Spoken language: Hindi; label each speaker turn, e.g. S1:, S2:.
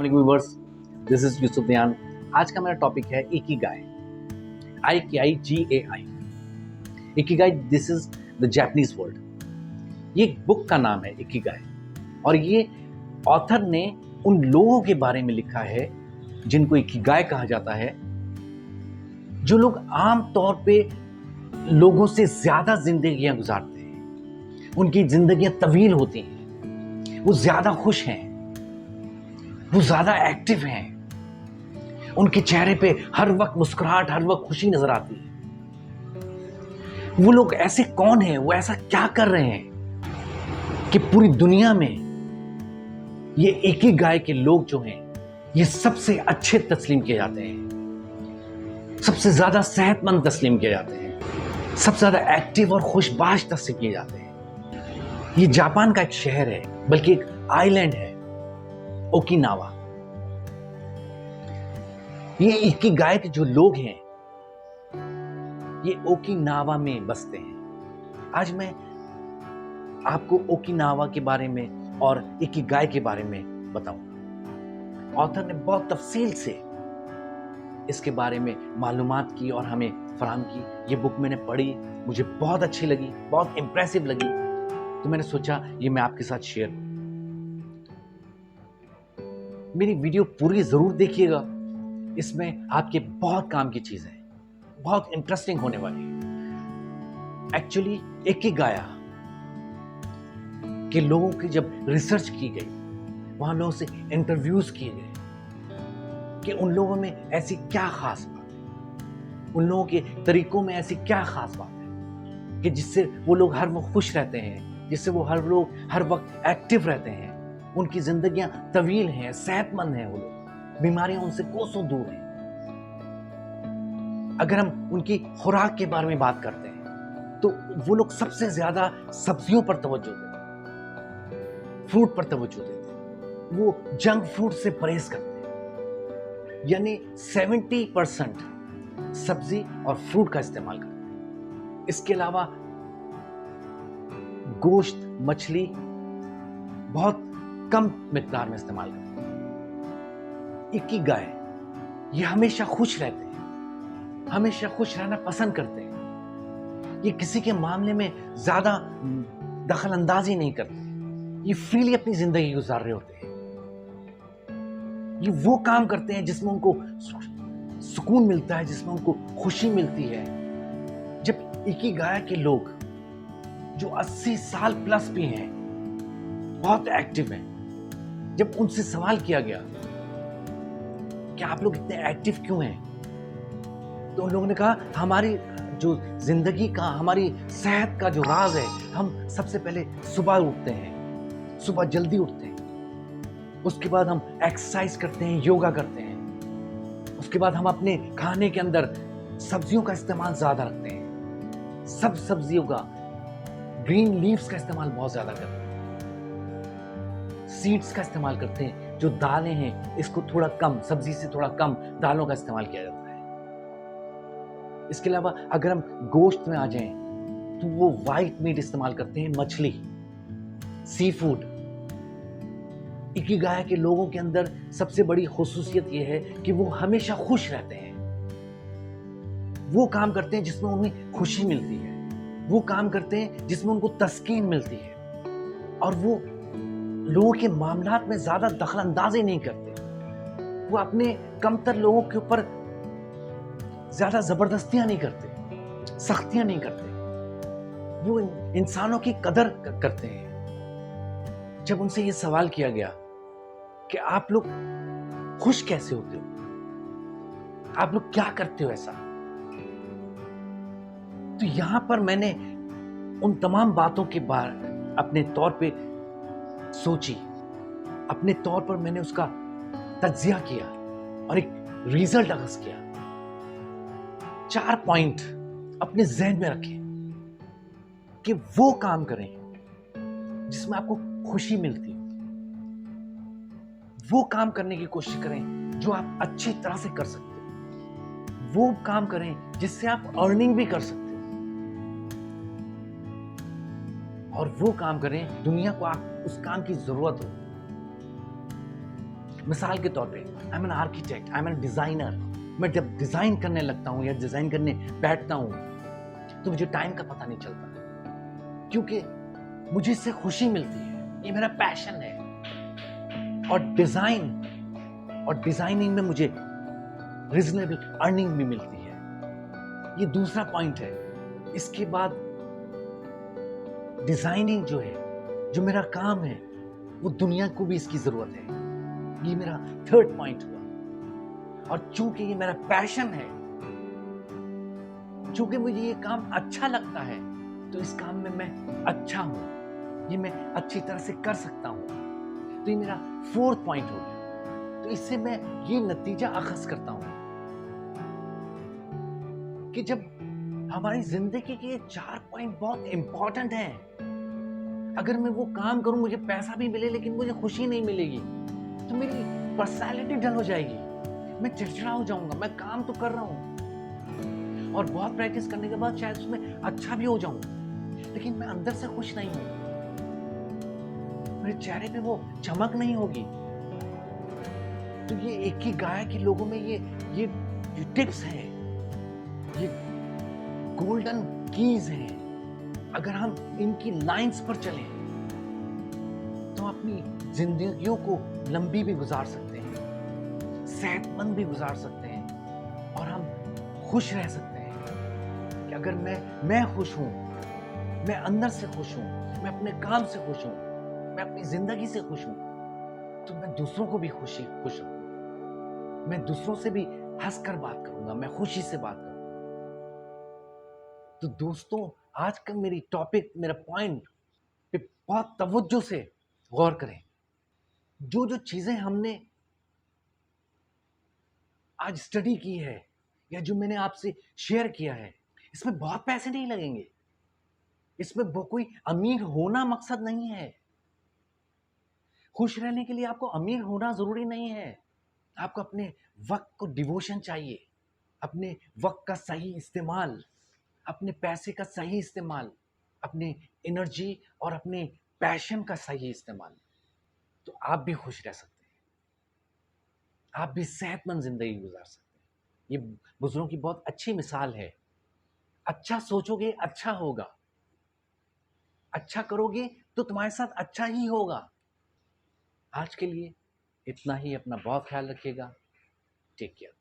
S1: व्यूवर्स, दिस इज यूसुफ दयान। आज का मेरा टॉपिक है Ikigai. IKIGAI। Ikigai, this is the Japanese word. ये एक बुक का नाम है इकिगाई, और ये ऑथर ने उन लोगों के बारे में लिखा है जिनको इकिगाई कहा जाता है, जो लोग आम तौर पे लोगों से ज्यादा जिंदगियां गुजारते हैं। उनकी जिंदगियां तवील होती हैं, वो ज्यादा खुश हैं, वो ज्यादा एक्टिव हैं, उनके चेहरे पे हर वक्त मुस्कुराहट, हर वक्त खुशी नजर आती है। वो लोग ऐसे कौन हैं, वो ऐसा क्या कर रहे हैं कि पूरी दुनिया में ये इकिगाई के लोग जो हैं, ये सबसे अच्छे तस्लीम किए जाते हैं, सबसे ज्यादा सेहतमंद तस्लीम किए जाते हैं, सबसे ज्यादा एक्टिव और खुशबाश तस्लीम किए जाते हैं। ये जापान का एक शहर है, बल्कि एक आइलैंड है, ओकिनावा। ये इकिगाई के जो लोग हैं, ये ओकिनावा में बसते हैं। आज मैं आपको ओकिनावा के बारे में और इकिगाई के बारे में बताऊंगा। ऑथर ने बहुत तफसील से इसके बारे में मालूमात की और हमें फराहम की। ये बुक मैंने पढ़ी, मुझे बहुत अच्छी लगी, बहुत इंप्रेसिव लगी, तो मैंने सोचा ये मैं आपके साथ शेयर करूं। मेरी वीडियो पूरी जरूर देखिएगा, इसमें आपके बहुत काम की चीज है, बहुत इंटरेस्टिंग होने वाली है। एक्चुअली इकिगाई के लोगों की जब रिसर्च की गई, वहां लोगों से इंटरव्यूज किए गए कि उन लोगों में ऐसी क्या खास बात है, उन लोगों के तरीकों में ऐसी क्या खास बात है कि जिससे वो लोग हर वक्त खुश रहते हैं, जिससे वो हर वक्त एक्टिव रहते हैं, उनकी जिंदगियां तवील हैं, सेहतमंद हैं, वो लोग बीमारियां उनसे कोसों दूर हैं। अगर हम उनकी खुराक के बारे में बात करते हैं, तो वो लोग सबसे ज्यादा सब्जियों पर तवज्जो देते हैं, फ्रूट पर तवज्जो देते हैं, वो जंक फ्रूट से परहेज करते हैं, यानी 70% सब्जी और फ्रूट का इस्तेमाल करते हैं। इसके अलावा गोश्त, मछली बहुत कम मिकदार में इस्तेमाल करते हैं। इकिगाई ये हमेशा खुश रहते हैं, हमेशा खुश रहना पसंद करते हैं। ये किसी के मामले में ज्यादा दखल अंदाजी नहीं करते, ये फ्रीली अपनी जिंदगी गुजार रहे होते हैं। ये वो काम करते हैं जिसमें उनको सुकून मिलता है, जिसमें उनको खुशी मिलती है। जब इकिगाई के लोग जो 80 साल प्लस भी हैं, बहुत एक्टिव हैं, जब उनसे सवाल किया गया कि आप लोग इतने एक्टिव क्यों हैं, तो उन लोगों ने कहा हमारी जो जिंदगी का, हमारी सेहत का जो राज है, हम सबसे पहले सुबह उठते हैं, सुबह जल्दी उठते हैं, उसके बाद हम एक्सरसाइज करते हैं, योगा करते हैं, उसके बाद हम अपने खाने के अंदर सब्जियों का इस्तेमाल ज्यादा रखते हैं, सब सब्जियों का, ग्रीन लीव्स का इस्तेमाल बहुत ज्यादा करते हैं, सीड्स का इस्तेमाल करते हैं, जो दालें हैं इसको थोड़ा कम, सब्जी से थोड़ा कम दालों का इस्तेमाल किया जाता है। इसके अलावा अगर हम गोश्त में आ जाएं, तो वो व्हाइट मीट इस्तेमाल करते हैं, मछली, सी फूड। इकिगाई के लोगों के अंदर सबसे बड़ी खुसूसियत यह है कि वो हमेशा खुश रहते हैं। वो काम करते हैं जिसमें उन्हें खुशी मिलती है, वो काम करते हैं जिसमें उनको तस्कीन मिलती है, और वो लोगों के मामलात में ज्यादा दखल अंदाजी नहीं करते। वो अपने कमतर लोगों के ऊपर ज्यादा जबरदस्तियां नहीं करते, सख्तियां नहीं करते। वो इंसानों की कदर करते हैं। जब उनसे ये सवाल किया गया कि आप लोग खुश कैसे होते हो, आप लोग क्या करते हो ऐसा, तो यहां पर मैंने उन तमाम बातों के बारे अपने तौर पे सोची, अपने तौर पर मैंने उसका तज्जिया किया और एक रिजल्ट अखज़ किया। 4 पॉइंट अपने जहन में रखें कि वो काम करें जिसमें आपको खुशी मिलती है, वो काम करने की कोशिश करें जो आप अच्छी तरह से कर सकते हो, वो काम करें जिससे आप अर्निंग भी कर सकते हो, और वो काम करें दुनिया को आप उस काम की जरूरत हो। मिसाल के तौर पे I am an architect, I am an designer. मैं जब डिज़ाइन करने लगता हूँ या डिज़ाइन करने बैठता हूँ तो मुझे टाइम का पता नहीं चलता, क्योंकि मुझे इससे खुशी मिलती है, ये मेरा पैशन है। और डिज़ाइनिंग में मुझे रीजनेबल अर्निंग भी मिलती है। ये दूसरा पॉइंट है। इसके बाद डिज़ाइनिंग जो है, जो मेरा काम है, वो दुनिया को भी इसकी ज़रूरत है। ये मेरा थर्ड पॉइंट हुआ। और चूंकि ये मेरा पैशन है, चूंकि मुझे ये काम अच्छा लगता है, तो इस काम में मैं अच्छा हूं, ये मैं अच्छी तरह से कर सकता हूं। तो ये मेरा फोर्थ पॉइंट हो गया। तो इससे मैं ये नतीजा अखज़ करता हूं कि जब हमारी जिंदगी के ये 4 पॉइंट बहुत इंपॉर्टेंट हैं, अगर मैं वो काम करूं, मुझे पैसा भी मिले लेकिन मुझे खुशी नहीं मिलेगी, तो मेरी पर्सनालिटी डल हो जाएगी, मैं चिड़चिड़ा हो जाऊंगा। मैं काम तो कर रहा हूं और बहुत प्रैक्टिस करने के बाद शायद उसमें अच्छा भी हो जाऊं, लेकिन मैं अंदर से खुश नहीं हूं, मेरे चेहरे पे वो चमक नहीं होगी। तो ये इकिगाई के लोगों में ये टिप्स हैं, ये गोल्डन कीज हैं। अगर हम इनकी लाइंस पर चलें तो अपनी जिंदगियों को लंबी भी गुजार सकते हैं, सेहतमंद भी गुजार सकते हैं, और हम खुश रह सकते हैं। कि अगर मैं खुश हूं, मैं अंदर से खुश हूं, मैं अपने काम से खुश हूं, मैं अपनी जिंदगी से खुश हूं, तो मैं दूसरों को भी खुश रखूंगा। मैं दूसरों से भी हंसकर बात करूंगा, मैं खुशी से बात करूंगा। तो दोस्तों, आज का मेरा पॉइंट पे बहुत तवज्जो से गौर करें। जो जो चीजें हमने आज स्टडी की है या जो मैंने आपसे शेयर किया है, इसमें बहुत पैसे नहीं लगेंगे, इसमें कोई अमीर होना मकसद नहीं है। खुश रहने के लिए आपको अमीर होना जरूरी नहीं है। आपको अपने वक्त को डिवोशन चाहिए, अपने वक्त का सही इस्तेमाल, अपने पैसे का सही इस्तेमाल, अपने एनर्जी और अपने पैशन का सही इस्तेमाल, तो आप भी खुश रह सकते हैं, आप भी सेहतमंद जिंदगी गुजार सकते हैं। ये बुजुर्गों की बहुत अच्छी मिसाल है। अच्छा सोचोगे अच्छा होगा, अच्छा करोगे तो तुम्हारे साथ अच्छा ही होगा। आज के लिए इतना ही। अपना बहुत ख्याल रखिएगा। Take care.